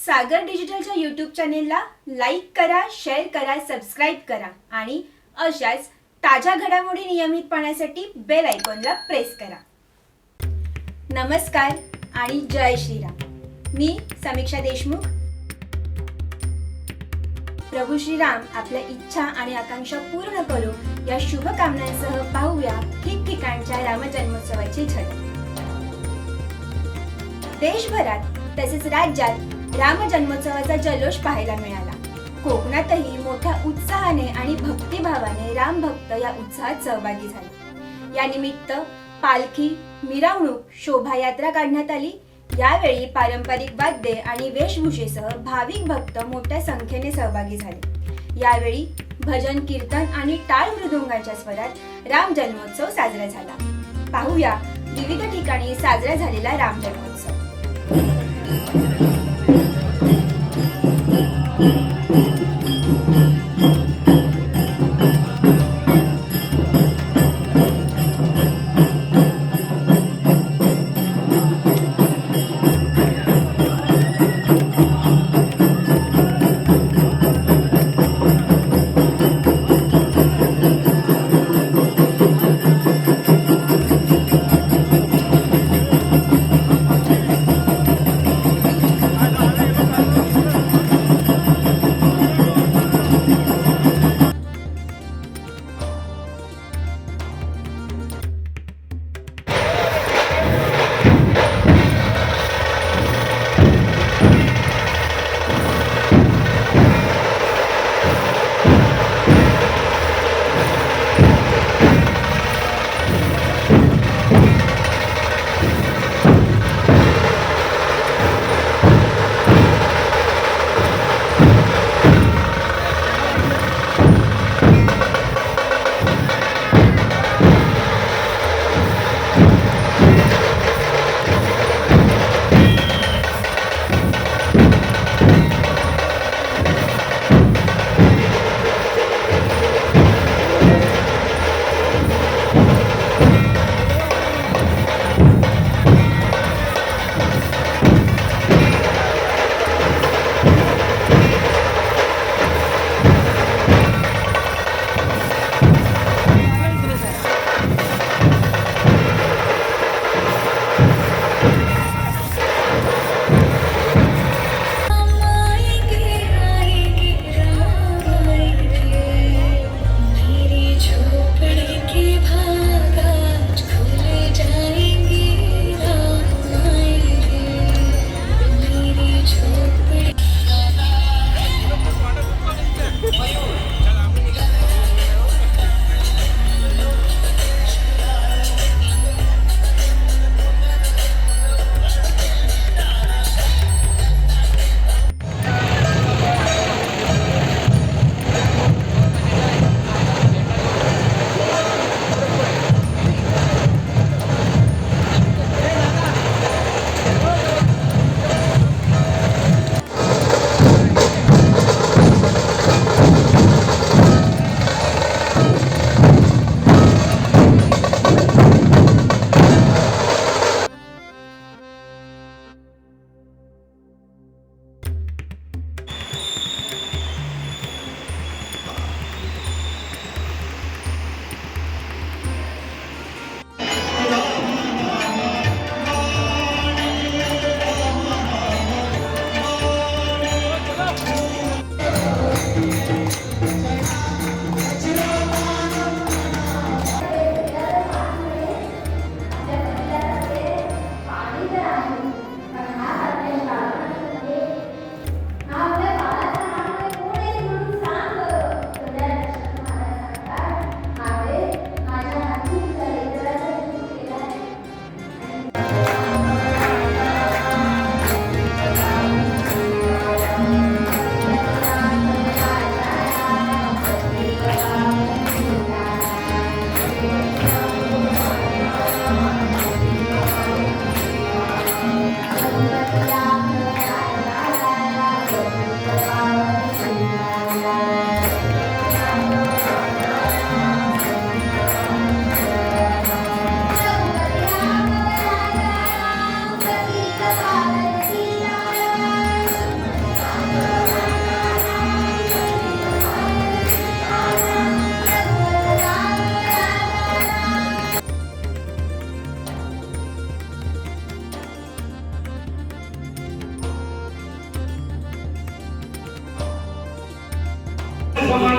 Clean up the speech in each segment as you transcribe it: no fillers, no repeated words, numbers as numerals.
सागर डिजिटलच्या YouTube चॅनेलला like करा, share करा, सबस्क्राईब करा आणि अशाच ताज्या घडामोडी नियमित पाहण्यासाठी बेल आयकॉनला प्रेस करा। नमस्कार आणि जय श्रीराम। मी समीक्षा देशमुख। प्रभू श्रीराम आपल्या इच्छा आणि आकांक्षा पूर्ण करो या शुभकामनांसह पाहूया ठिकठिकाणच्या रामजन्मोत्सवाची झलक। देशभरात तसेच राज्यात राम जन्मोत्सवाचा जल्लोष पाहायला मिळाला। कोकणातही मोठ्या उत्साहाने आणि भक्तिभावाने राम भक्त या उत्सवात सहभागी झाले। या निमित्त पालखी, मिरवणूक, शोभायात्रा काढण्यात आली। यावेळी पारंपरिक वाद्ये आणि वेशभूषेसह भाविक भक्त मोठ्या संख्येने सहभागी झाले। यावेळी भजन, कीर्तन आणि टाळ मृदुंगाच्या स्वरात राम जन्मोत्सव साजरा झाला। पाहूया विविध ठिकाणी साजरा झालेला राम जन्मोत्सव।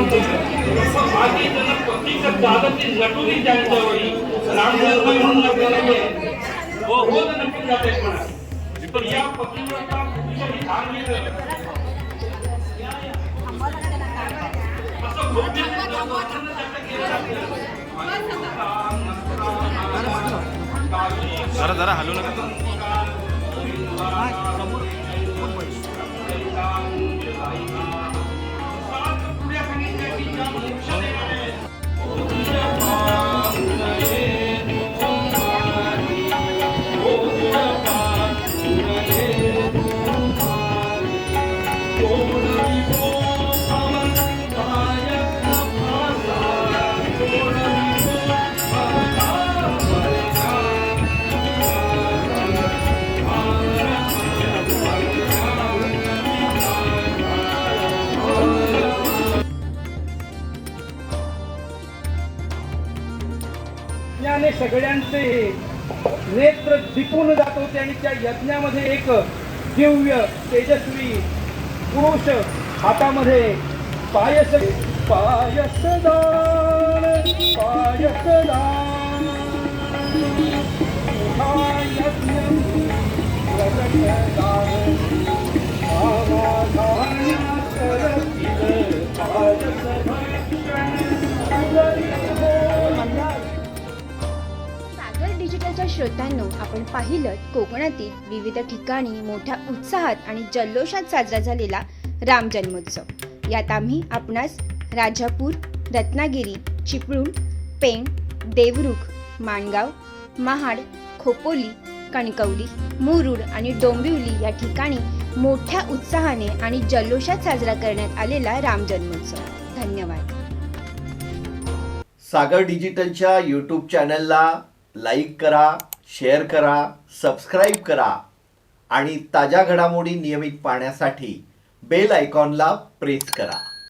बाकी जण प्रत्येक दादाची नटुनी त्यांच्यावरी रामजन्म म्हणून आपल्याला हो हो तर नक्की जाते पण या पतिव्रता पुरुषाची धार्मिक असं भव्य जरा जरा हलू नका यज्ञाने सगळ्यांचे नेत्र दिपून जात होते आणि त्या यज्ञामध्ये एक दिव्य तेजस्वी पुरुष हातामध्ये पायस पायसदान पायसदान हा यज्ञ प्रकटदान समाधान करतील सागर डिजिटलच्या श्रोत्यांनो, आपण पाहिलं कोकणातील विविध ठिकाणी मोठ्या उत्साहात आणि जल्लोषात साजरा झालेला राम जन्मोत्सव। यात आम्ही आपणास राजापूर, रत्नागिरी, चिपळूण, पेण, देवरुख, माणगाव, महाड, खोपोली, कणकवली, मुरुड आणि डोंबिवली या ठिकाणी मोठ्या उत्साहाने आणि जल्लोषात साजरा करण्यात आलेला राम जन्मोत्सव। धन्यवाद। सागर डिजिटलच्या यूट्यूब चॅनलला लाईक करा, शेअर करा, सबस्क्राईब करा आणि ताज्या घडामोडी नियमित पाहण्यासाठी बेल आयकॉनला प्रेस करा।